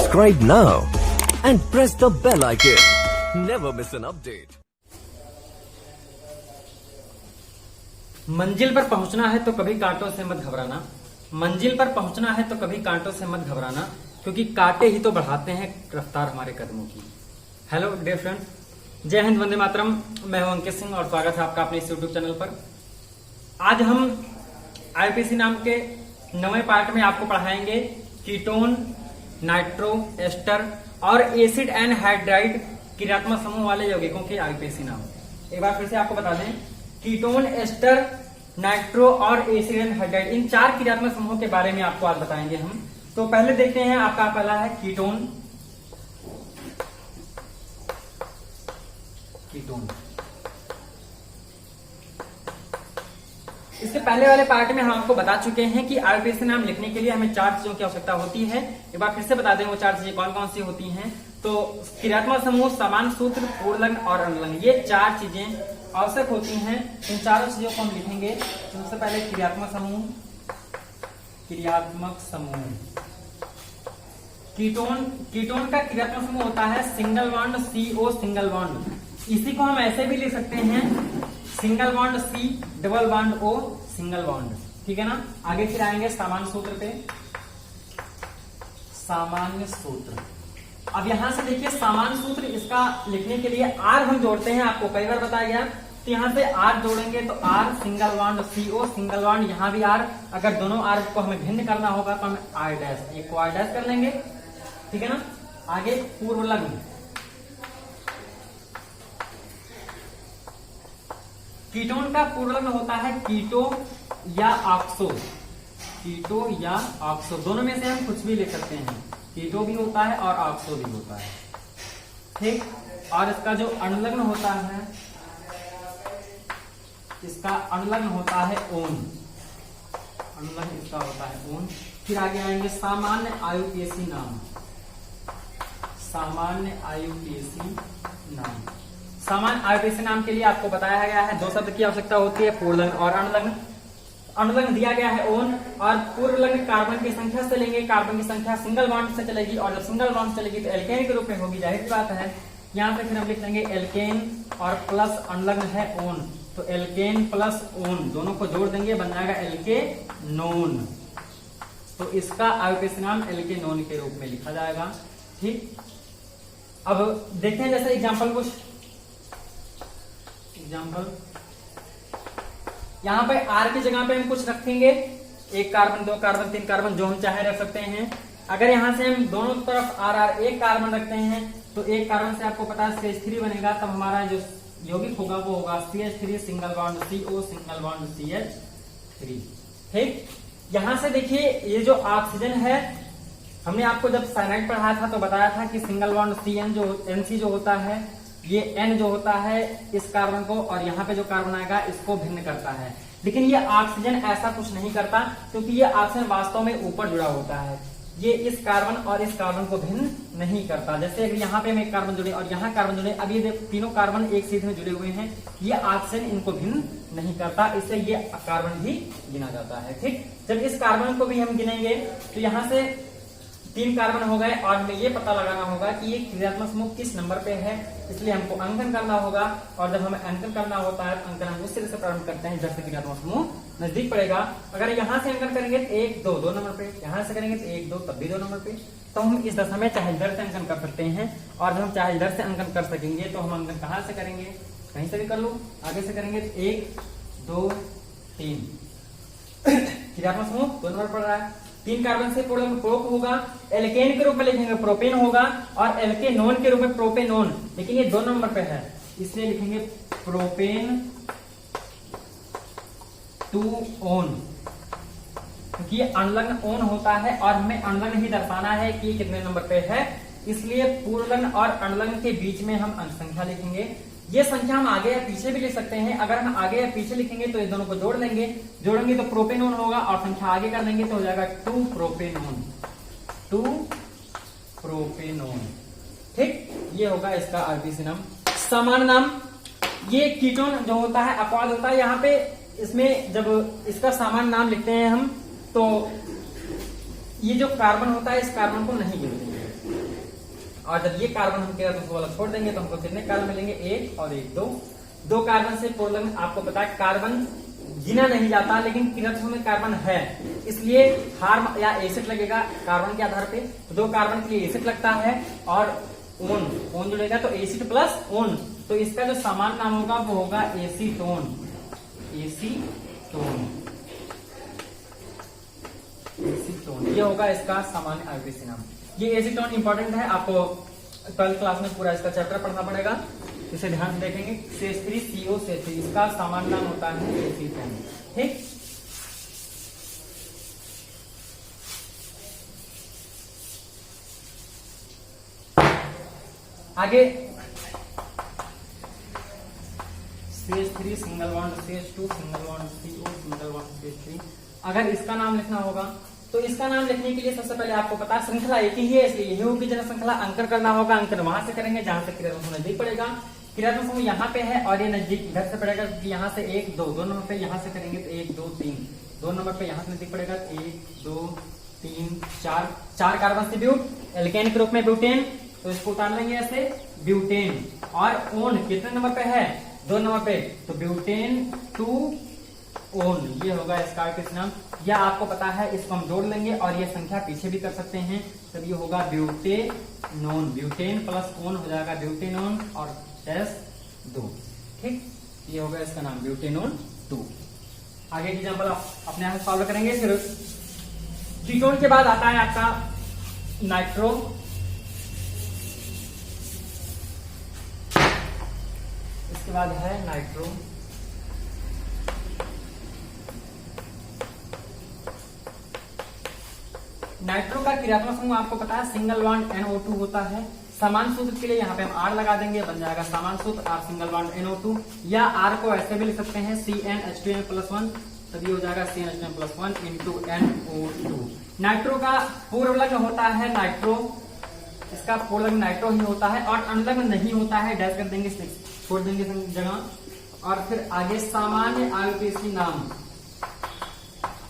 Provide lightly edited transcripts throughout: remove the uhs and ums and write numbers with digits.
Subscribe now and press the bell icon. Never miss an update. मंजिल पर पहुंचना है तो कभी कांटों से मत घबराना। मंजिल पर पहुंचना है तो कभी कांटों से मत घबराना, क्योंकि कांटे ही तो बढ़ाते हैं रफ्तार हमारे कदमों की। हेलो डियर फ्रेंड्स, जय हिंद, वंदे मातरम। मैं हूं अंकित सिंह और स्वागत है आपका अपने इस यूट्यूब चैनल पर। आज हम आईपीसी नाम के नवे पार्ट में आपको पढ़ाएंगे कीटोन, नाइट्रो, एस्टर और एसिड एंड हाइड्राइड क्रियात्मक समूह वाले यौगिकों के आईपीसी नाम। एक बार फिर से आपको बता दें, कीटोन, एस्टर, नाइट्रो और एसिड एंड हाइड्राइड, इन चार क्रियात्मक समूहों के बारे में आपको आज बताएंगे हम। तो पहले देखते हैं, आपका पहला है कीटोन। कीटोन, इसके पहले वाले पार्ट में हम आपको बता चुके हैं कि आईपीसी नाम लिखने के लिए हमें चार चीजों की आवश्यकता होती है। एक बार फिर से बता दें वो चार चीजें कौन कौन सी होती हैं। तो क्रियात्मक समूह, समान सूत्र, पूर्णलग्न और अनुलग्न, ये चार चीजें आवश्यक होती हैं। इन चारों चीजों को हम लिखेंगे। सबसे पहले क्रियात्मक समूह। क्रियात्मक समूह कीटोन का क्रियात्मक समूह होता है single bond CO single bond. इसी को हम ऐसे भी लिख सकते हैं, single bond C double bond O single bond. ठीक है ना। आगे फिर आएंगे सामान्य सूत्र पे। सामान्य सूत्र, अब यहां से देखिए सामान्य सूत्र, इसका लिखने के लिए R हम जोड़ते हैं। आपको कई बार बताया गया, तो यहां से R जोड़ेंगे तो R single bond CO single bond, यहां भी R। अगर दोनों R को हमें भिन्न करना होगा तो हमें R डैश, एक को R डैश कर लेंगे। ठीक है ना। आगे पूर्वलग्न, कीटोन का पूर्वलग्न होता है कीटो या ऑक्सो। कीटो या ऑक्सो, दोनों में से हम कुछ भी ले सकते हैं। कीटो भी होता है और ऑक्सो भी होता है। ठीक। और इसका जो अनुलग्न होता है, इसका अनुलग्न होता है ओन। अनुलग्न इसका होता है ओन। फिर आगे आएंगे सामान्य आयुकेसी नाम। सामान्य आयुकेसी नाम, सामान्य आयुकेसी नाम के लिए आपको बताया गया है दो शब्द की आवश्यकता होती है, पूर्णलग्न और अनुलग्न। अनुलग्न दिया गया है ओन, और पूर्वलग्न कार्बन की संख्या से लेंगे। कार्बन की संख्या सिंगल बॉन्ड से चलेगी, और जब सिंगल बॉन्ड चलेगी तो एल्केन के रूप में होगी, जाहिर सी बात है। यहाँ पे फिर हम लिख लेंगे एल्केन और प्लस अनुलग्न है ओन, तो एल्केन प्लस ओन दोनों को जोड़ देंगे, बन जाएगा एल्केनोन। तो इसका आयुकेसी नाम एल्केनोन के रूप में लिखा जाएगा। ठीक। अब देखते हैं जैसे एग्जाम्पल, कुछ एग्जाम्पल। यहां पे R की जगह पे हम कुछ रखेंगे, एक कार्बन, दो कार्बन, तीन कार्बन, जो हम चाहे रख सकते हैं। अगर यहां से हम दोनों तरफ R एक कार्बन रखते हैं तो एक कार्बन से आपको पता है CH3 बनेगा, तब हमारा जो यौगिक होगा वो होगा CH3 single bond CO single bond CH3। ठीक। यहां से देखिए ये जो ऑक्सीजन है, हमने आपको जब साइनाइड पढ़ाया था तो बताया था कि सिंगल बॉन्ड CN जो NC जो होता है, ये N जो होता है इस कार्बन को, और यहाँ पे जो कार्बन आएगा इसको भिन्न करता है। लेकिन ये ऑक्सीजन ऐसा कुछ नहीं करता, क्योंकि ये ऑक्सीजन वास्तव में ऊपर जुड़ा होता है। ये इस कार्बन और इस कार्बन को भिन्न नहीं करता। जैसे अगर यहाँ पे हम एक कार्बन जुड़े और यहाँ कार्बन जुड़े, अब ये तीनों कार्बन एक सीध में जुड़े हुए हैं, ये ऑक्सीजन इनको भिन्न नहीं करता, इसलिए ये कार्बन भी गिना जाता है। ठीक। जब इस कार्बन को भी हम गिनेंगे तो यहाँ से 3 कार्बन हो गए, और हमें ये पता लगाना होगा कि ये क्रियात्मक समूह किस नंबर पे है, इसलिए हमको अंकन करना होगा। और जब हमें अंकन करना होता है, अंकन हम उस तरह से प्रारंभ करते हैं जब से क्रियात्मक समूह नजदीक पड़ेगा। अगर यहाँ से अंकन करेंगे तो 1 2 2 नंबर पे, यहाँ से करेंगे तो 1 2 तब भी 2 नंबर पे, तो हम इस दशा में चाहे इधर से अंकन कर सकते हैं। और जब हम चाहे इधर से अंकन कर सकेंगे तो हम अंकन कहाँ से करेंगे, कहीं से भी कर लो। आगे से करेंगे तो 1 2 3, क्रियात्मक समूह 2 नंबर पड़ रहा है। 3 कार्बन से प्रोप होगा, एल्केन के रूप में लिखेंगे प्रोपेन होगा, और एल्केनोन के रूप में प्रोपेनोन, लेकिन ये 2 नंबर पे है इसलिए लिखेंगे प्रोपेन टू ओन, क्योंकि ये अनुलग्न ओन होता है और हमें अनुलग्न ही दर्शाना है कि कितने नंबर पे है, इसलिए पूर्वलग्न और अनुलग्न के बीच में हम अंक संख्या लिखेंगे। ये संख्या हम आगे या पीछे भी लिख सकते हैं। अगर हम आगे या पीछे लिखेंगे तो इस दोनों को जोड़ेंगे तो प्रोपेनोन होगा, और संख्या आगे कर देंगे तो हो जाएगा 2 प्रोपेनोन। 2 प्रोपेनोन। ठीक। ये होगा इसका आईपीसी नाम। सामान्य नाम, ये कीटोन जो होता है अपवाद होता है। यहाँ पे इसमें जब इसका सामान्य नाम लिखते हैं हम, तो ये जो कार्बन होता है इस कार्बन को नहीं गिनते हैं। और जब ये कार्बन हम किरातों वाला छोड़ देंगे तो हमको कितने कार्बन मिलेंगे, एक और एक, दो कार्बन से पूर्ण लग्न। आपको पता है कार्बन गिना नहीं जाता, लेकिन किरत्व में कार्बन है, इसलिए हार्म या एसिड लगेगा कार्बन के आधार पे। तो 2 कार्बन के लिए एसिड लगता है और ओन जुड़ेगा तो एसिड प्लस ओन, तो इसका जो समान नाम होगा वो होगा एसीटोन। ये होगा इसका सामान्य आयु नाम। ये एसीटोन इंपॉर्टेंट है, आपको 12th क्लास में पूरा इसका चैप्टर पढ़ना पड़ेगा, इसे ध्यान से देखेंगे। CH3CO इसका सामान्य नाम होता है एसीटोन। ठीक, आगे CH3 single bond CH2 single bond CO single bond CH3। अगर इसका नाम लिखना होगा तो इसका नाम लिखने के लिए सबसे पहले आपको पता है श्रृंखला एक ही है, इसलिए यही होगी जनरल श्रृंखला। अंकन करना होगा, अंकन वहां से करेंगे जहां से किरातों समूह नजदीक पड़ेगा। किरातों समूह यहाँ पे है और ये नजदीक इधर से पड़ेगा, क्योंकि यहाँ से 1 2 नंबर पे यहाँ से करेंगे तो 1 2 3, 2 नंबर पे यहाँ से नजदीक पड़ेगा 1 2 3 4 कार्बन से ब्यूट एल्केन के रूप में ब्यूटेन, तो इसको उतार लेंगे ऐसे ब्यूटेन। और ओन कितने नंबर पे है, 2 नंबर पे, तो ब्यूटेन 2 ओन, ये होगा इसका किस नाम। या आपको पता है इसको हम जोड़ लेंगे और ये संख्या पीछे भी कर सकते हैं, तब ये होगा ब्यूटेनोन। ब्यूटेन प्लस ओन हो जाएगा ब्यूटेनोन और एस 2। ठीक, ये होगा इसका नाम ब्यूटेनोन 2। आगे एग्जांपल आप अपने आप सॉल्व करेंगे। फिर कीटोन के बाद आता है आपका नाइट्रो, इसके बाद है नाइट्रो। नाइट्रो का क्रियात्मक समूह आपको पता है सिंगल बॉन्ड NO2 होता है। समान सूत्र के लिए यहाँ पे हम R लगा देंगे, बन जाएगा समान सूत्र R सिंगल बॉन्ड NO2। या R को ऐसे भी लिख सकते हैं CnH2n+1, तभी हो जाएगा CnH2n+1 इंटू NO2। नाइट्रो का पूर्व लग्न होता है नाइट्रो, इसका पूर्व लग्न नाइट्रो ही होता है और अनुलग्न नहीं होता है, डैश कर देंगे, छोड़ देंगे जगह। और फिर आगे सामान्य IUPAC नाम,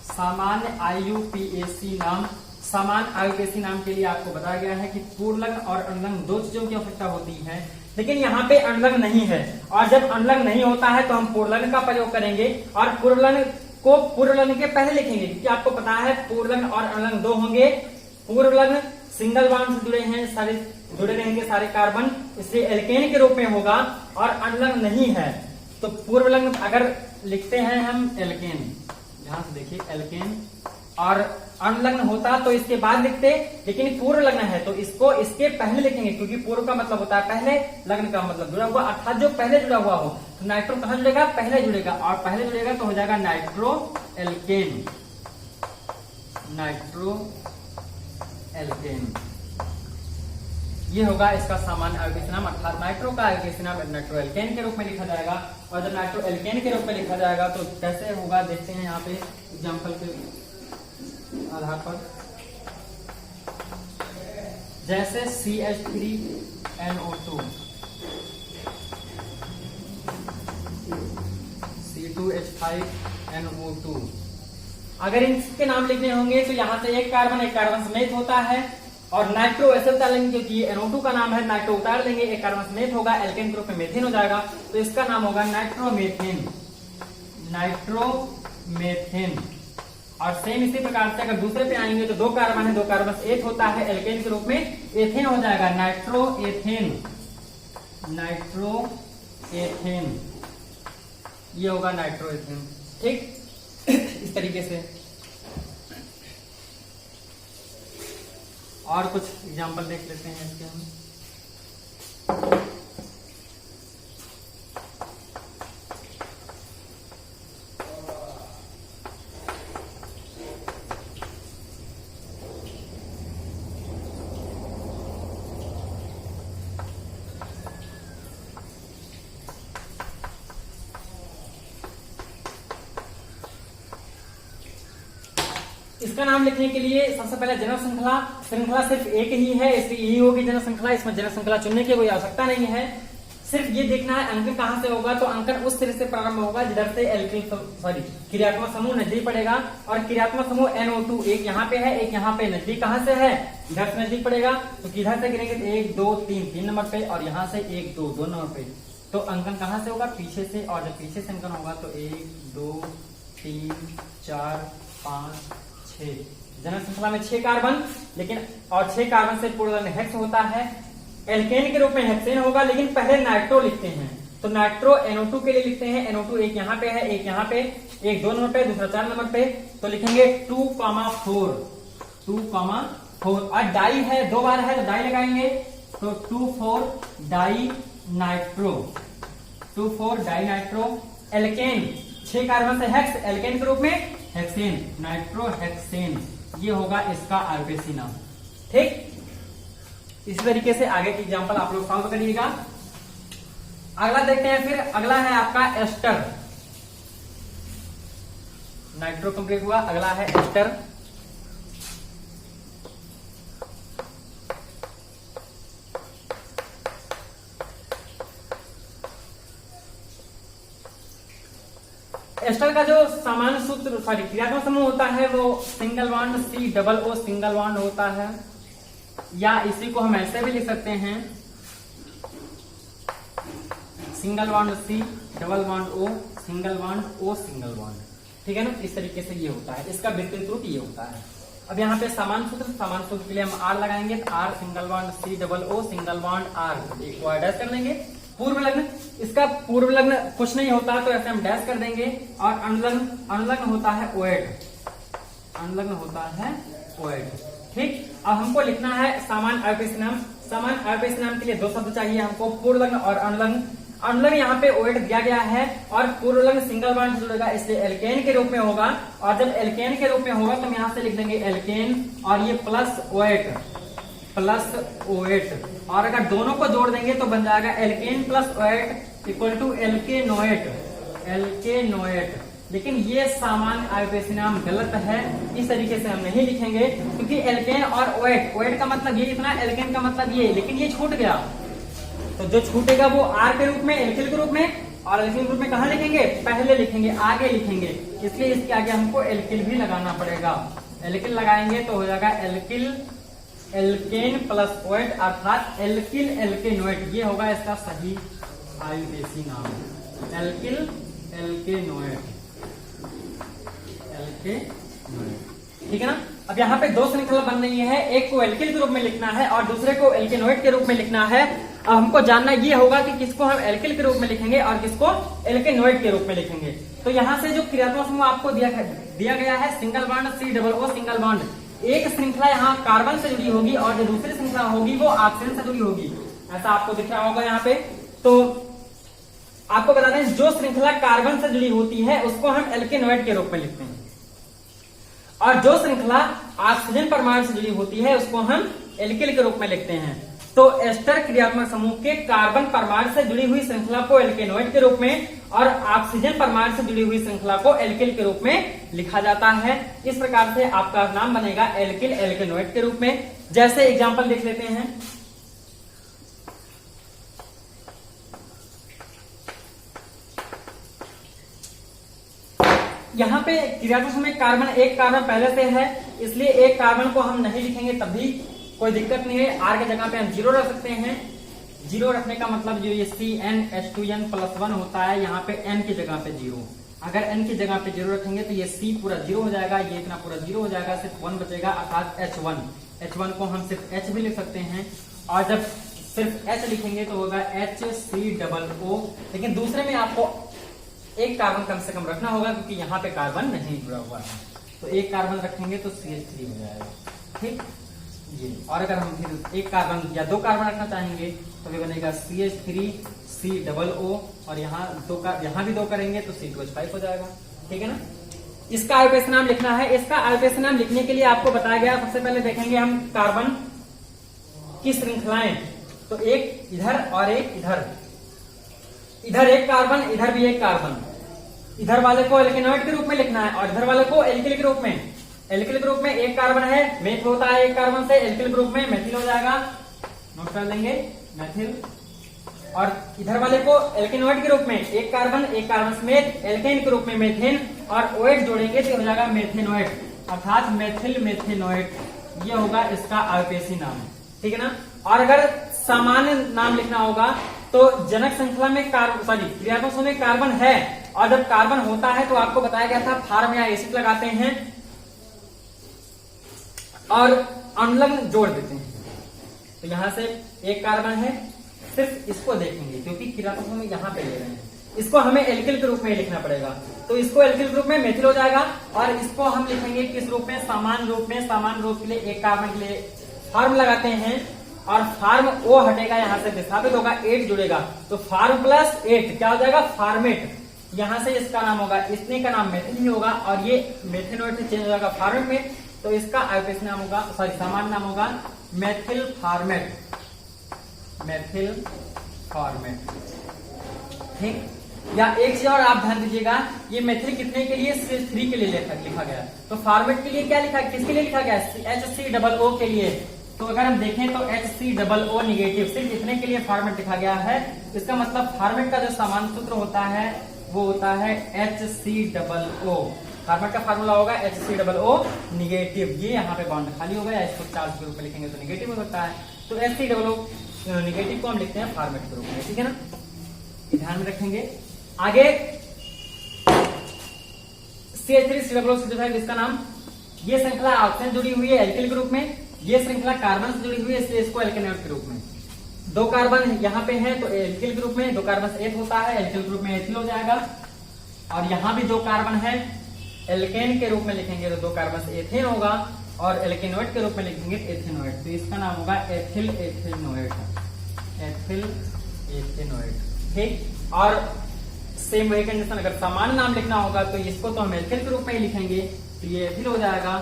सामान्य IUPAC नाम। सामान्य IUPAC नाम के लिए आपको बताया गया है कि पूर्वलग्न और अनुलग्न 2 चीजों की आवश्यकता होती है, लेकिन यहाँ पे अनुलग्न नहीं है। और जब अनुलग्न नहीं होता है तो हम पूर्वलग्न का प्रयोग करेंगे और पूर्वलग्न को पूर्वलग्न के पहले लिखेंगे, क्योंकि आपको पता है पूर्वलग्न और अनुलग्न 2 होंगे। पूर्वलग्न सिंगल बॉन्ड से जुड़े हैं, सारे जुड़े रहेंगे सारे कार्बन, इसलिए एल्केन के रूप में होगा। और अनुलग्न नहीं है तो पूर्वलग्न अगर लिखते हैं हम एल्केन, ध्यान से देखिए एल्केन, और अनुलग्न होता तो इसके बाद लिखते, लेकिन पूर्व लग्न है तो इसको इसके पहले लिखेंगे, क्योंकि पूर्व का मतलब होता है पहले, लग्न का मतलब जुड़ा हुआ, अर्थात जो पहले जुड़ा हुआ हो। तो नाइट्रो कहां जुड़ेगा, पहले जुड़ेगा, और पहले जुड़ेगा तो हो जाएगा नाइट्रो एल्केन। नाइट्रो एल्केन ये होगा इसका सामान्य आयुर्वेद नाम, अर्थात नाइट्रो का आयुर्वेद नाम नाइट्रो एल्केन के रूप में लिखा जाएगा। और जब नाइट्रो एल्केन के रूप में लिखा जाएगा तो कैसे होगा देखते हैं यहाँ पे एग्जाम्पल के आधार पर। जैसे CH3NO2, C2H5NO2, अगर इनके नाम लिखने होंगे तो यहाँ से एक कार्बन समेत होता है। और नाइट्रो ऐसे उतार लेंगे क्योंकि ये NO2 का नाम है, नाइट्रो उतार लेंगे, एक कार्बन समेत होगा, एल्केन ग्रुप में मेथेन हो जाएगा, तो इसका नाम होगा नाइट्रोमेथेन। नाइट्रोमेथेन। और सेम इसी प्रकार से अगर दूसरे पे आएंगे तो 2 कार्बन है, 2 कार्बन से एक होता है, एल्केन के रूप में एथेन हो जाएगा, नाइट्रोएथेन। नाइट्रोएथेन ये होगा नाइट्रोएथेन। ठीक, इस तरीके से। और कुछ एग्जांपल देख लेते हैं इसके हम। इसका नाम लिखने के लिए सबसे पहले जनरल श्रृंखला सिर्फ एक ही है, इसलिए यही होगी जनरल श्रृंखला, इसमें जनरल श्रृंखला चुनने की कोई आवश्यकता नहीं है। सिर्फ ये देखना है अंकन कहां से होगा, तो अंकन उस सिरे से प्रारंभ होगा जिधर से एल्किल सॉरी क्रियात्मक समूह नजदीक पड़ेगा। और क्रियात्मक समूह NO2 एक यहाँ पे है, एक यहाँ पे, नजदीक कहां से है, इधर से नजदीक पड़ेगा। तो किधर से गिरेंगे, 1 2 3 नंबर पे, और यहाँ से 1 2 2 नंबर पे। तो अंकन कहां से होगा, पीछे से। और जब पीछे से अंकन होगा तो 1 2 3 4 5 6 जनरल श्रृंखला में 6 कार्बन, लेकिन और 6 कार्बन से पूर्ण हेक्स होता है। एल्केन के रूप में हेक्सेन होगा, लेकिन पहले नाइट्रो लिखते हैं। तो नाइट्रो NO2 के लिए लिखते हैं। NO2 एक यहाँ पे है, एक यहाँ पे, एक 2 नंबर पे, दूसरा 4 नंबर पे। तो लिखेंगे 2,4 2,4। और डाई है, 2 बार है तो डाई लगाएंगे। तो 2,4 dinitro, 2,4 dinitro. Alkane 6 carbon से हेक्स, एल्केन के रूप में हेक्सेन, नाइट्रो हेक्सेन, ये होगा इसका आरबीसी नाम। ठीक, इसी तरीके से आगे की एग्जांपल आप लोग सॉल्व करिएगा। अगला देखते हैं, फिर अगला है आपका एस्टर। नाइट्रो कंप्लीट हुआ, अगला है एस्टर। एस्टर का जो सामान्य सूत्र सॉरी क्रियात्मक समूह होता है वो single bond COO single bond होता है, या इसी को हम ऐसे भी लिख सकते हैं, single bond C double bond O single bond O single bond. ठीक है ना, इस तरीके से ये होता है, इसका विस्तृत रूप ये होता है। अब यहाँ पे सामान्य सूत्र के लिए हम R लगाएंगे, तो R single bond C double O single bond R, एक को डैश कर लेंगे। पूर्व लग्न, इसका पूर्व लग्न कुछ नहीं होता तो ऐसे हम डैश कर देंगे। और अनुलग्न होता है OH, अनुलग्न होता है OH। ठीक, अब हमको लिखना है सामान्य आयपेश नाम। सामान्य आयपेश नाम के लिए 2 शब्द चाहिए हमको, पूर्व लग्न और अनुलग्न। अनुलग्न यहाँ पे OH दिया गया है और पूर्व लग्न सिंगल बॉन्ड से जुड़ेगा, इसलिए एल्केन के रूप में होगा। और जब एल्केन के रूप में होगा तो हम यहाँ से लिख देंगे एल्केन, और ये प्लस OH। और अगर दोनों को जोड़ देंगे तो बन जाएगा alkane plus OH equal to alkanoate. लेकिन ये सामान्य आयपेशी नाम गलत है, इस तरीके से हम नहीं लिखेंगे, क्योंकि एल्केन और OH का मतलब ये लिखना, एल्केन का मतलब ये, लेकिन ये छूट गया। तो जो छूटेगा वो R के रूप में, एल्किल के रूप में, और एल्किल के रूप में कहाँ लिखेंगे, पहले लिखेंगे, आगे लिखेंगे, इसलिए इसके आगे हमको एल्किल भी लगाना पड़ेगा। एल्किल लगाएंगे तो हो जाएगा एल्किल एल्केन प्लस OH, अर्थात एल्किल एल्केनोएट, ये होगा इसका सही आयपेशी नाम, एल्किल एल्केनोएट। ठीक है ना। अब यहाँ पे 2 श्रृंखला बन रही है, एक को एल्किल के रूप में लिखना है और दूसरे को एल्केनोएट के रूप में लिखना है। अब हमको जानना ये होगा कि किसको हम एल्किल के रूप में लिखेंगे और किसको एल्केनोएट के रूप में लिखेंगे। तो यहाँ से जो क्रियात्मक समूह आपको दिया गया है, single bond COO single bond, एक श्रृंखला यहाँ कार्बन से जुड़ी होगी और जो दूसरी श्रृंखला होगी वो ऑक्सीजन से जुड़ी होगी, ऐसा आपको दिख रहा होगा यहाँ पे। तो आपको बता दें, जो श्रृंखला कार्बन से जुड़ी होती है उसको हम एल्केनोएट के रूप में लिखते हैं, और जो श्रृंखला ऑक्सीजन परमाणु से जुड़ी होती है उसको हम एल्किल के रूप में लिखते हैं। तो एस्टर क्रियात्मक समूह के कार्बन परमाणु से जुड़ी हुई श्रृंखला को एल्केनोएट के रूप में और ऑक्सीजन परमाणु से जुड़ी हुई श्रृंखला को एल्किल के रूप में लिखा जाता है। इस प्रकार से आपका नाम बनेगा एल्किल एल्केनोएट के रूप में। जैसे एग्जांपल देख लेते हैं, यहाँ पे क्रियात्मक समूह कार्बन, एक कार्बन पहले से है, इसलिए एक कार्बन को हम नहीं लिखेंगे, तब भी कोई दिक्कत नहीं है। R के जगह पे हम 0 रख सकते हैं। 0 रखने का मतलब जो ये CnH2n+1 होता है, यहाँ पे n की जगह पे 0। अगर n की जगह पे 0 रखेंगे तो ये C पूरा 0 हो जाएगा, ये इतना पूरा 0 हो जाएगा, सिर्फ 1 बचेगा, अर्थात H1 को हम सिर्फ H भी लिख सकते हैं। और जब सिर्फ H लिखेंगे तो होगा HCOO। लेकिन दूसरे में आपको एक कार्बन कम से कम रखना होगा, क्योंकि यहाँ पे कार्बन नहीं जुड़ा हुआ है, तो एक कार्बन रखेंगे तो CH3 हो जाएगा। ठीक, ये। और अगर हम फिर एक कार्बन या 2 कार्बन रखना चाहेंगे तो भी बनेगा CH3COO, और यहाँ भी 2 करेंगे तो C2H5 हो जाएगा। ठीक है ना। इसका आयपेश नाम लिखना है। इसका आयपेश नाम लिखने के लिए आपको बताया गया, सबसे पहले देखेंगे हम कार्बन की श्रृंखलाएं, तो एक इधर और एक इधर, इधर एक कार्बन, इधर भी एक कार्बन, इधर वाले को एल्केनोएट के रूप में लिखना है और इधर वाले को एल्किल के रूप में। एल्किल के रूप में एक कार्बन है, मेथ होता है एक कार्बन से, एल्किल के रूप में मेथिल हो जाएगा, नोट कर लेंगे, मेथिल। और इधर वाले को एल्केनोइड के रूप में एक कार्बन समेत एल्केन के रूप में मेथेन और ओएट जोड़ेंगे तो हो जाएगा मेथेनोएट, अर्थात मेथिल मेथेनोएट। ये होगा इसका आईयूपीएसी नाम, ठीक है ना। और अगर सामान्य नाम लिखना होगा तो जनक श्रृंखला में क्रियात्मक समूह में कार्बन है, और जब कार्बन होता है तो आपको बताया गया था फार्म या एसिड लगाते हैं और अनुलग्न जोड़ देते हैं। तो यहां से एक कार्बन है, सिर्फ इसको देखेंगे क्योंकि क्रियात्मक समूह यहाँ पे ले रहे हैं, इसको हमें एल्किल के रूप में लिखना पड़ेगा। तो इसको एल्किल के रूप में मेथिल हो जाएगा, और इसको हम लिखेंगे किस रूप में, सामान्य रूप में। सामान्य रूप के लिए एक कार्बन के लिए फार्म लगाते हैं, और फार्म ओ हटेगा, यहां से विस्थापित होगा, 8 जुड़ेगा, तो फार्म प्लस 8 क्या हो जाएगा, फार्मेट। यहां से इसका नाम होगा, इसने का नाम मेथिल ही होगा, और ये मेथेनोएट से चेंज हो जाएगा फार्मेट में, तो इसका आईयूपीएसी नाम होगा, सामान्य नाम होगा मेथिल फार्मेट, मेथिल फार्मेट, ठीक। या एक चीज और आप ध्यान दीजिएगा, ये मेथिल कितने के लिए, CH3 के लिए लिखा गया, तो फार्मेट के लिए क्या लिखा, किसके लिए लिखा गया, HCOO के लिए। तो अगर हम देखें तो HCOO निगेटिव सिर्फ इतने के लिए फार्मेट लिखा गया है। इसका मतलब फार्मेट का जो सामान्य सूत्र होता है वो होता है HCOO। फार्मेट का फार्मूला होगा HCOO निगेटिव। ये यहाँ पे बॉन्ड खाली होगा, या इसको चार्ज के रूप में लिखेंगे तो निगेटिव हो सकता है, तो HCOO निगेटिव को हम लिखते हैं फार्मेट के रूप में, ठीक है ना, ध्यान में रखेंगे। आगे CH3COO इसका नाम, ये श्रृंखला ऑक्सीजन जुड़ी हुई है एल्किल के रूप में, ये श्रृंखला कार्बन से जुड़ी हुई है, इसलिए इसको एल्केनोइड के रूप में। 2 कार्बन यहाँ पे है तो एल्किल के रूप में, 2 कार्बन से 1 होता है, एल्किल के रूप में एथिल हो जाएगा। और यहाँ भी 2 कार्बन है, एल्केन के रूप में लिखेंगे तो 2 कार्बन से एथेन होगा, और एल्केनोइड के रूप में लिखेंगे एथेनोइड, तो इसका नाम होगा एथिल एथेनोइड, एथिल एथेनोइड, ठीक। और सेम वही कंडीशन, अगर सामान्य नाम लिखना होगा तो इसको तो हम एल्केन के रूप में ही लिखेंगे, तो ये एथिल हो जाएगा,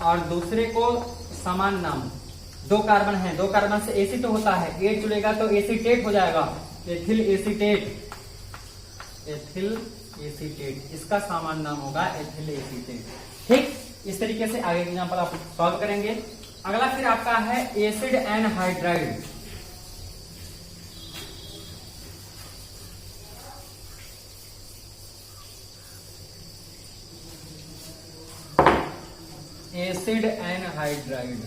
और दूसरे को समान नाम, 2 कार्बन है, 2 कार्बन से एसिड तो होता है, 8 जुड़ेगा तो एसीटेट हो जाएगा, एथिल एसीटेट, एथिल एसीटेट, इसका समान नाम होगा एथिल एसीटेट, ठीक। इस तरीके से आगे एग्जांपल आप सॉल्व करेंगे। अगला फिर आपका है एसिड एनहाइड्राइड। एसिड एनहाइड्राइड,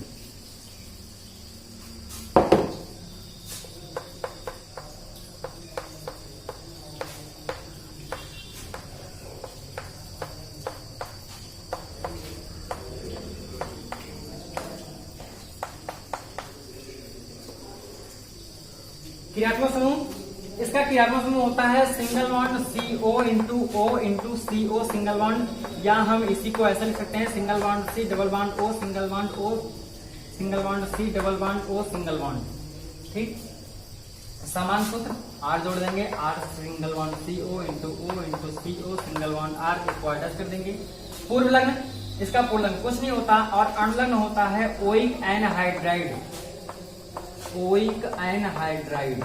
क्रियात्मक समूह, इसका क्रियात्मक समूह होता है single bond CO into O into CO single bond, या हम इसी को ऐसा लिख सकते हैं single bond C double bond O single bond O single bond C double bond O single bond, ठीक। समान सूत्र R जोड़ देंगे, R single bond CO into O into CO single bond R, इसको अटैच कर देंगे। पूर्व लग्न, इसका पूर्व लग्न कुछ नहीं होता, और अनुलग्न होता है ओइक एनहाइड्राइड, ओइक एनहाइड्राइड।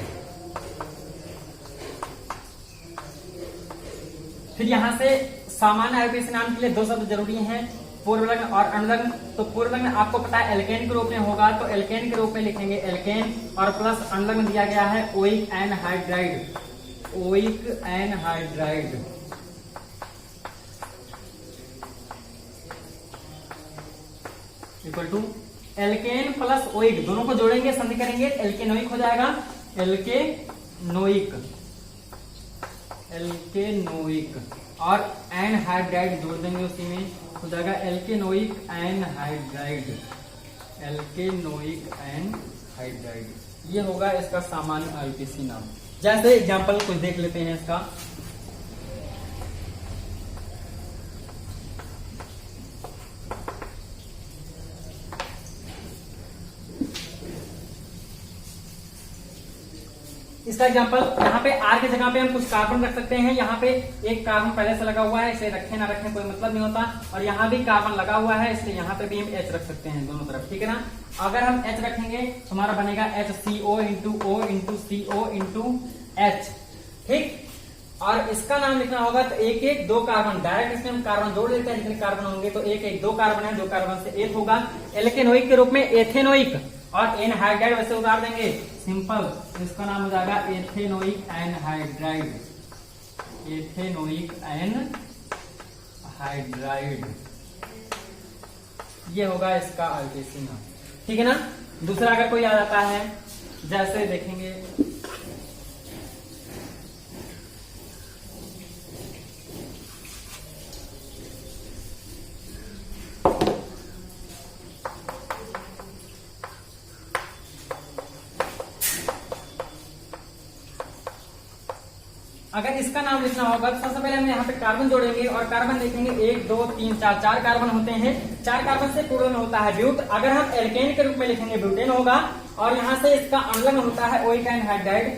फिर यहां से सामान्य आईयूपीएसी नाम के लिए 2 शब्द जरूरी हैं, पूर्व लग्न और अनुलग्न। तो पूर्व लग्न आपको पता है एल्केन के रूप में होगा, तो एल्केन के रूप में लिखेंगे एल्केन, और प्लस अनुलग्न दिया गया है oic anhydride, oic anhydride, equal to alkane plus oic, दोनों को जोड़ेंगे, संधि करेंगे, एल्केनोइक हो जाएगा, एल्केनोइक, एल्केनोइक, और एनहाइड्राइड जोड़ देंगे उसी में, हो जाएगा एल्केनोइक एनहाइड्राइड, एल्केनोइक एनहाइड्राइड। ये होगा इसका सामान्य आईयूपीएसी नाम। जैसे एग्जांपल कुछ देख लेते हैं इसका। इसका एग्जांपल, यहाँ पे R की जगह पे हम कुछ कार्बन रख सकते हैं। यहाँ पे एक कार्बन पहले से लगा हुआ है, इसे रखें ना रखें कोई मतलब नहीं होता, और यहाँ भी कार्बन लगा हुआ है, इसलिए यहाँ पे भी हम H रख सकते हैं दोनों तरफ, ठीक है ना। अगर हम H रखेंगे तो हमारा बनेगा HCO into O into CO into H, ठीक। और इसका नाम लिखना होगा तो एक एक 2 कार्बन, डायरेक्ट इसमें हम कार्बन जोड़ देते हैं, जितने कार्बन होंगे तो एक एक 2 कार्बन है, 2 कार्बन से 1 होगा, एल्केनोइक के रूप में एथेनोइक, और एनहाइड्राइड वैसे उतार देंगे सिंपल, इसका नाम हो जाएगा एथेनोइक एनहाइड्राइड, एथेनोइक एनहाइड्राइड, ये होगा इसका आईयूपीएसी नाम, ठीक है ना। दूसरा अगर कोई आ जाता है, जैसे देखेंगे अगर इसका नाम लिखना होगा तो सबसे पहले हम यहाँ पे कार्बन जोड़ेंगे और कार्बन देखेंगे 1 2 3 4 4 कार्बन होते हैं, 4 कार्बन से पूर्ण होता है ब्यूट। अगर हम एल्केन के रूप में लिखेंगे ब्यूटेन होगा, और यहाँ से इसका अम्लंग होता है ओइक एनहाइड्राइड।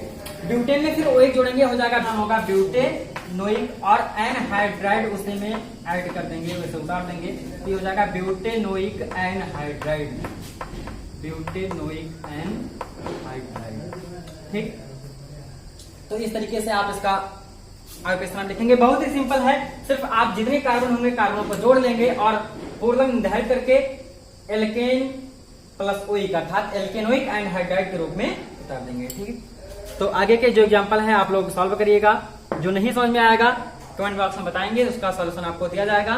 ब्यूटेन में फिर ओइक जोड़ेंगे, हो जाएगा नाम होगा ब्यूटेनोइक, और एनहाइड्राइड उसी में ऐड कर देंगे, वैसे उतार देंगे, तो हो जाएगा ब्यूटेनोइक एनहाइड्राइड, ब्यूटेनोइक एनहाइड्राइड, ठीक। तो इस तरीके से आप इसका आईयूपीएसी नाम लिखेंगे, बहुत ही सिंपल है। सिर्फ आप जितने कार्बन होंगे कार्बनों को जोड़ लेंगे और पूर्ण निर्धारित करके एल्केन प्लस ओइक अर्थात एल्केनोइक एनहाइड्राइड के रूप में उतार देंगे, ठीक है। तो आगे के जो एग्जांपल है आप लोग सॉल्व करिएगा, जो नहीं समझ में आएगा कमेंट बॉक्स में बताएंगे, उसका सॉल्यूशन आपको दिया जाएगा।